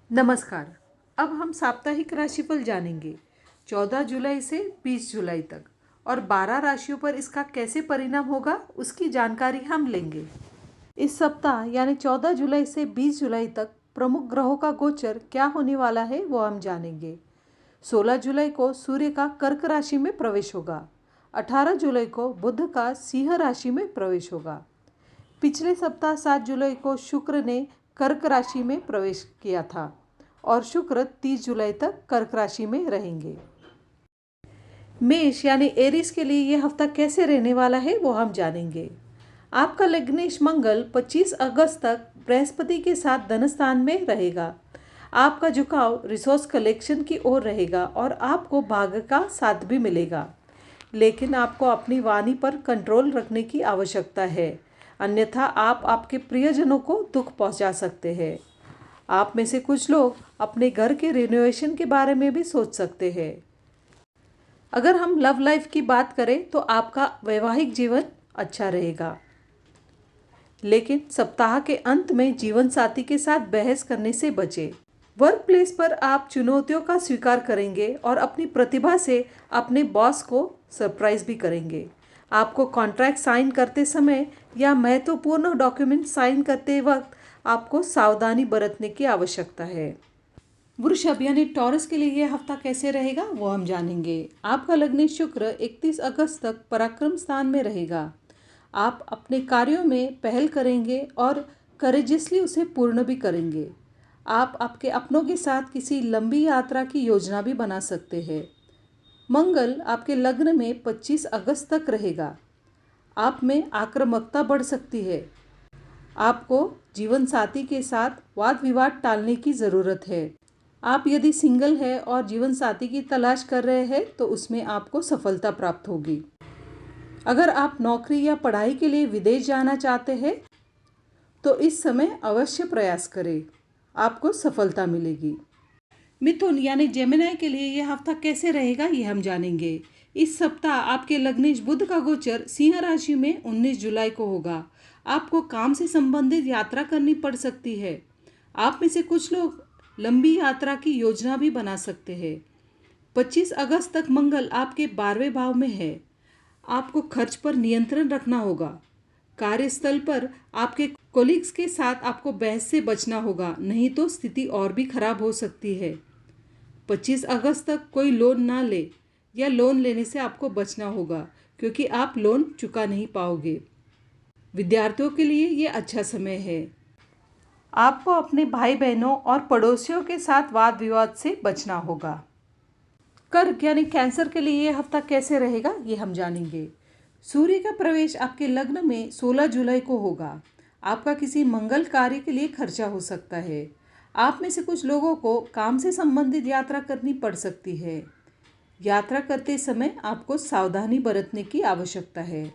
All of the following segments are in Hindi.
नमस्कार। अब हम साप्ताहिक राशिफल जानेंगे 14 जुलाई से 20 जुलाई तक और 12 राशियों पर इसका कैसे परिणाम होगा उसकी जानकारी हम लेंगे। इस सप्ताह यानी 14 जुलाई से 20 जुलाई तक प्रमुख ग्रहों का गोचर क्या होने वाला है वो हम जानेंगे। 16 जुलाई को सूर्य का कर्क राशि में प्रवेश होगा। 18 जुलाई को बुध का सिंह राशि में प्रवेश होगा। पिछले सप्ताह 7 जुलाई को शुक्र ने कर्क राशि में प्रवेश किया था और शुक्र 30 जुलाई तक कर्क राशि में रहेंगे। मेष यानी एरिस के लिए यह हफ्ता कैसे रहने वाला है वो हम जानेंगे। आपका लग्नेश मंगल 25 अगस्त तक बृहस्पति के साथ धन स्थान में रहेगा। आपका झुकाव रिसोर्स कलेक्शन की ओर रहेगा और आपको भाग्य का साथ भी मिलेगा, लेकिन आपको अपनी वाणी पर कंट्रोल रखने की आवश्यकता है, अन्यथा आप आपके प्रियजनों को दुख पहुंचा सकते हैं। आप में से कुछ लोग अपने घर के रिनोवेशन के बारे में भी सोच सकते हैं। अगर हम लव लाइफ की बात करें तो आपका वैवाहिक जीवन अच्छा रहेगा, लेकिन सप्ताह के अंत में जीवन साथी के साथ बहस करने से बचें। वर्क प्लेस पर आप चुनौतियों का स्वीकार करेंगे और अपनी प्रतिभा से अपने बॉस को सरप्राइज भी करेंगे। आपको कॉन्ट्रैक्ट साइन करते समय या महत्वपूर्ण डॉक्यूमेंट साइन करते वक्त आपको सावधानी बरतने की आवश्यकता है। वृषभ यानी टॉरस के लिए यह हफ्ता कैसे रहेगा वो हम जानेंगे। आपका लग्न शुक्र 31 अगस्त तक पराक्रम स्थान में रहेगा। आप अपने कार्यों में पहल करेंगे और करेजियसली उसे पूर्ण भी करेंगे। आप आपके अपनों के साथ किसी लंबी यात्रा की योजना भी बना सकते हैं। मंगल आपके लग्न में 25 अगस्त तक रहेगा। आप में आक्रामकता बढ़ सकती है। आपको जीवन साथी के साथ वाद विवाद टालने की ज़रूरत है। आप यदि सिंगल है और जीवन साथी की तलाश कर रहे हैं तो उसमें आपको सफलता प्राप्त होगी। अगर आप नौकरी या पढ़ाई के लिए विदेश जाना चाहते हैं तो इस समय अवश्य प्रयास करें, आपको सफलता मिलेगी। मिथुन यानी जेमिनी के लिए यह हफ्ता कैसे रहेगा ये हम जानेंगे। इस सप्ताह आपके लग्नेश बुध का गोचर सिंह राशि में 19 जुलाई को होगा। आपको काम से संबंधित यात्रा करनी पड़ सकती है। आप में से कुछ लोग लंबी यात्रा की योजना भी बना सकते हैं। 25 अगस्त तक मंगल आपके 12वें भाव में है। आपको खर्च पर नियंत्रण रखना होगा। कार्यस्थल पर आपके कोलिग्स के साथ आपको बहस से बचना होगा, नहीं तो स्थिति और भी खराब हो सकती है। 25 अगस्त तक कोई लोन ना ले या लोन लेने से आपको बचना होगा, क्योंकि आप लोन चुका नहीं पाओगे। विद्यार्थियों के लिए ये अच्छा समय है। आपको अपने भाई बहनों और पड़ोसियों के साथ वाद विवाद से बचना होगा। कर्क यानी कैंसर के लिए यह हफ्ता कैसे रहेगा ये हम जानेंगे। सूर्य का प्रवेश आपके लग्न में 16 जुलाई को होगा। आपका किसी मंगल कार्य के लिए खर्चा हो सकता है। आप में से कुछ लोगों को काम से संबंधित यात्रा करनी पड़ सकती है। यात्रा करते समय आपको सावधानी बरतने की आवश्यकता है।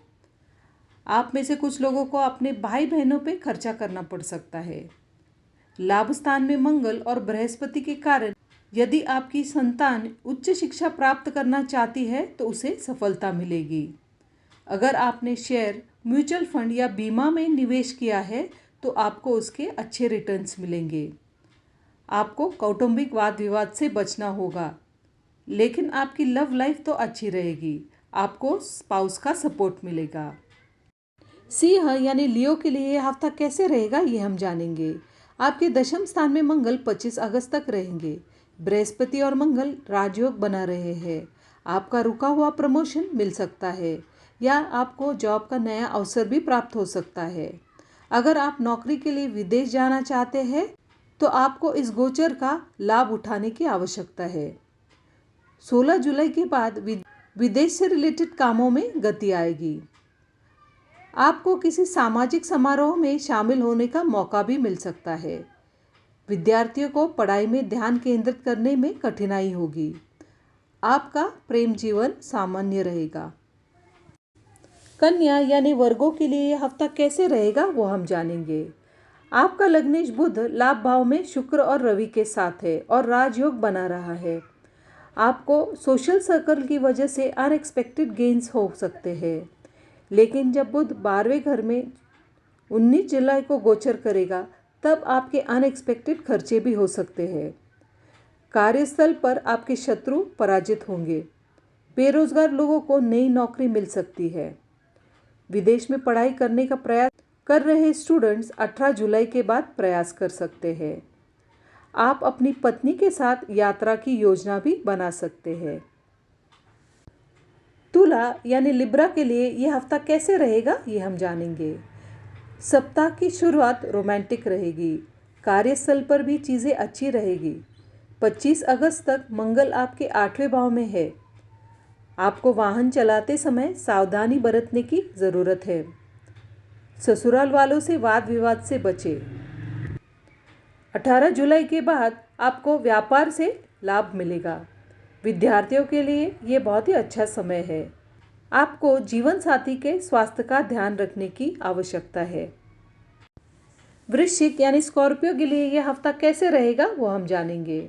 आप में से कुछ लोगों को अपने भाई बहनों पर खर्चा करना पड़ सकता है। लाभ स्थान में मंगल और बृहस्पति के कारण यदि आपकी संतान उच्च शिक्षा प्राप्त करना चाहती है तो उसे सफलता मिलेगी। अगर आपने शेयर, म्यूचुअल फंड या बीमा में निवेश किया है तो आपको उसके अच्छे रिटर्न्स मिलेंगे। आपको कौटुंबिक वाद विवाद से बचना होगा, लेकिन आपकी लव लाइफ तो अच्छी रहेगी। आपको स्पाउस का सपोर्ट मिलेगा। सिंह यानी लियो के लिए यह हफ्ता कैसे रहेगा ये हम जानेंगे। आपके दशम स्थान में मंगल 25 अगस्त तक रहेंगे। बृहस्पति और मंगल राजयोग बना रहे हैं। आपका रुका हुआ प्रमोशन मिल सकता है या आपको जॉब का नया अवसर भी प्राप्त हो सकता है। अगर आप नौकरी के लिए विदेश जाना चाहते हैं तो आपको इस गोचर का लाभ उठाने की आवश्यकता है। 16 जुलाई के बाद विदेश से रिलेटेड कामों में गति आएगी। आपको किसी सामाजिक समारोह में शामिल होने का मौका भी मिल सकता है। विद्यार्थियों को पढ़ाई में ध्यान केंद्रित करने में कठिनाई होगी। आपका प्रेम जीवन सामान्य रहेगा। कन्या यानी वर्गों के लिए यह हफ्ता कैसे रहेगा वो हम जानेंगे। आपका लग्नेश बुध लाभ भाव में शुक्र और रवि के साथ है और राजयोग बना रहा है। आपको सोशल सर्कल की वजह से अनएक्सपेक्टेड गेन्स हो सकते हैं, लेकिन जब बुध 12वें घर में 19 जुलाई को गोचर करेगा तब आपके अनएक्सपेक्टेड खर्चे भी हो सकते हैं। कार्यस्थल पर आपके शत्रु पराजित होंगे। बेरोजगार लोगों को नई नौकरी मिल सकती है। विदेश में पढ़ाई करने का प्रयास कर रहे स्टूडेंट्स 18 जुलाई के बाद प्रयास कर सकते हैं। आप अपनी पत्नी के साथ यात्रा की योजना भी बना सकते हैं। तुला यानी लिब्रा के लिए यह हफ्ता कैसे रहेगा, ये हम जानेंगे। सप्ताह की शुरुआत रोमांटिक रहेगी। कार्यस्थल पर भी चीज़ें अच्छी रहेगी। 25 अगस्त तक मंगल आपके 8वें भाव में है। आपको वाहन चलाते समय सावधानी बरतने की ज़रूरत है। ससुराल वालों से वाद विवाद से बचें। 18 जुलाई के बाद आपको व्यापार से लाभ मिलेगा। विद्यार्थियों के लिए ये बहुत ही अच्छा समय है। आपको जीवन साथी के स्वास्थ्य का ध्यान रखने की आवश्यकता है। वृश्चिक यानी स्कॉर्पियो के लिए यह हफ्ता कैसे रहेगा, वो हम जानेंगे।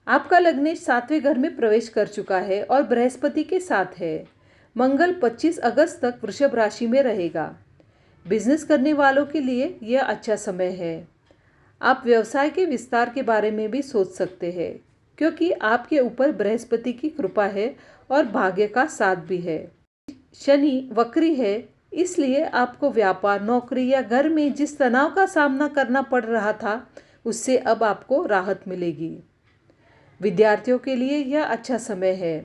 आपका लग्नेश 7वें घर में प्रवेश कर चुका है और बृहस्पति के साथ है। मंगल 25 अगस्त तक वृषभ राशि में रहेगा। बिजनेस करने वालों के लिए यह अच्छा समय है। आप व्यवसाय के विस्तार के बारे में भी सोच सकते हैं, क्योंकि आपके ऊपर बृहस्पति की कृपा है और भाग्य का साथ भी है। शनि वक्री है, इसलिए आपको व्यापार, नौकरी या घर में जिस तनाव का सामना करना पड़ रहा था, उससे अब आपको राहत मिलेगी। विद्यार्थियों के लिए यह अच्छा समय है।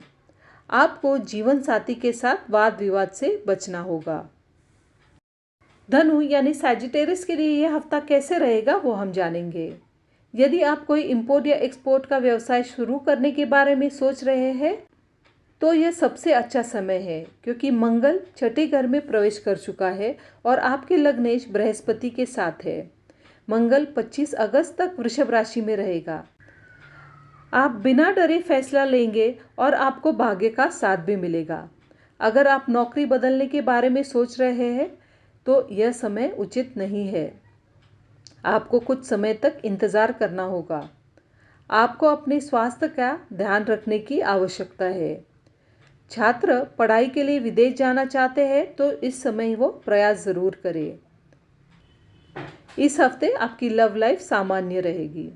आपको जीवन साथी के साथ वाद विवाद से बचना होगा। धनु यानी सैजिटेरियस के लिए यह हफ्ता कैसे रहेगा, वो हम जानेंगे। यदि आप कोई इंपोर्ट या एक्सपोर्ट का व्यवसाय शुरू करने के बारे में सोच रहे हैं, तो यह सबसे अच्छा समय है, क्योंकि मंगल 6ठे घर में प्रवेश कर चुका है और आपके लग्नेश बृहस्पति के साथ है। मंगल 25 अगस्त तक वृषभ राशि में रहेगा। आप बिना डरे फैसला लेंगे और आपको भाग्य का साथ भी मिलेगा। अगर आप नौकरी बदलने के बारे में सोच रहे हैं, तो यह समय उचित नहीं है। आपको कुछ समय तक इंतज़ार करना होगा। आपको अपने स्वास्थ्य का ध्यान रखने की आवश्यकता है। छात्र पढ़ाई के लिए विदेश जाना चाहते हैं, तो इस समय वो प्रयास ज़रूर करें। इस हफ्ते आपकी लव लाइफ सामान्य रहेगी।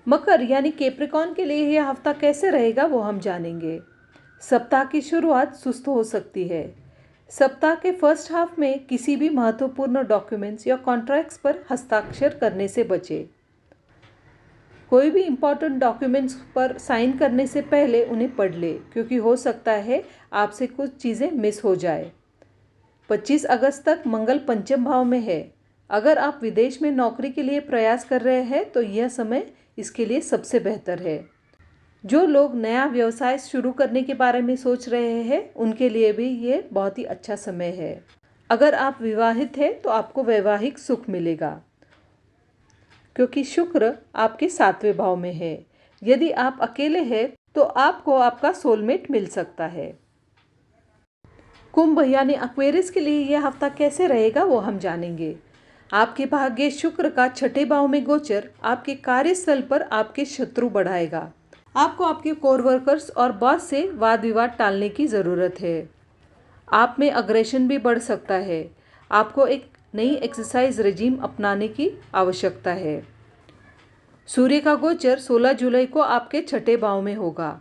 मकर यानी कैप्रिकॉर्न के लिए यह हफ्ता कैसे रहेगा, वो हम जानेंगे। सप्ताह की शुरुआत सुस्त हो सकती है। सप्ताह के फर्स्ट हाफ में किसी भी महत्वपूर्ण डॉक्यूमेंट्स या कॉन्ट्रैक्ट्स पर हस्ताक्षर करने से बचें। कोई भी इम्पॉर्टेंट डॉक्यूमेंट्स पर साइन करने से पहले उन्हें पढ़ ले, क्योंकि हो सकता है आपसे कुछ चीज़ें मिस हो जाए। 25 अगस्त तक मंगल पंचम भाव में है। अगर आप विदेश में नौकरी के लिए प्रयास कर रहे हैं, तो यह समय इसके लिए सबसे बेहतर है। जो लोग नया व्यवसाय शुरू करने के बारे में सोच रहे हैं, उनके लिए भी ये बहुत ही अच्छा समय है। अगर आप विवाहित हैं, तो आपको वैवाहिक सुख मिलेगा, क्योंकि शुक्र आपके 7वें भाव में है। यदि आप अकेले हैं, तो आपको आपका सोलमेट मिल सकता है। कुंभ यानी एक्वेरियस के लिए यह हफ्ता कैसे रहेगा, वो हम जानेंगे। आपके भाग्य शुक्र का 6ठे भाव में गोचर आपके कार्यस्थल पर आपके शत्रु बढ़ाएगा। आपको आपके कोवर्कर्स और बॉस से वाद विवाद टालने की ज़रूरत है। आप में अग्रेशन भी बढ़ सकता है। आपको एक नई एक्सरसाइज रेजिम अपनाने की आवश्यकता है। सूर्य का गोचर 16 जुलाई को आपके 6ठे भाव में होगा।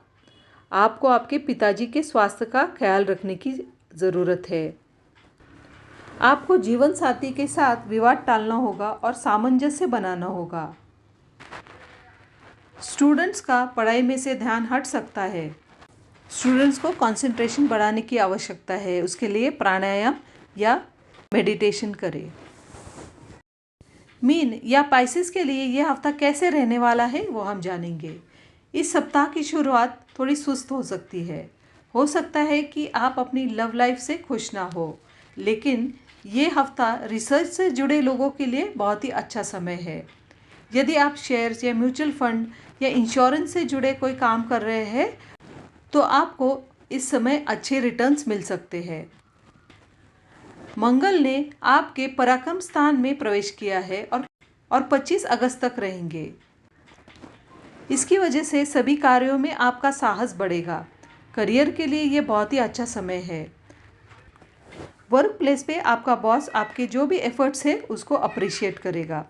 आपको आपके पिताजी के स्वास्थ्य का ख्याल रखने की ज़रूरत है। आपको जीवन साथी के साथ विवाद टालना होगा और सामंजस्य बनाना होगा। स्टूडेंट्स का पढ़ाई में से ध्यान हट सकता है। स्टूडेंट्स को कंसंट्रेशन बढ़ाने की आवश्यकता है। उसके लिए प्राणायाम या मेडिटेशन करें। मीन या पाइसेस के लिए यह हफ्ता कैसे रहने वाला है, वो हम जानेंगे। इस सप्ताह की शुरुआत थोड़ी सुस्त हो सकती है। हो सकता है कि आप अपनी लव लाइफ से खुश ना हो, लेकिन ये हफ्ता रिसर्च से जुड़े लोगों के लिए बहुत ही अच्छा समय है। यदि आप शेयर्स या म्यूचुअल फंड या इंश्योरेंस से जुड़े कोई काम कर रहे हैं, तो आपको इस समय अच्छे रिटर्न्स मिल सकते हैं। मंगल ने आपके पराक्रम स्थान में प्रवेश किया है और 25 अगस्त तक रहेंगे। इसकी वजह से सभी कार्यों में आपका साहस बढ़ेगा। करियर के लिए ये बहुत ही अच्छा समय है। वर्क प्लेस पे आपका बॉस आपके जो भी एफर्ट्स है उसको अप्रिशिएट करेगा।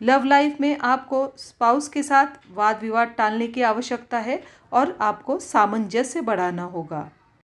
लव लाइफ में आपको स्पाउस के साथ वाद विवाद टालने की आवश्यकता है और आपको सामंजस्य बढ़ाना होगा।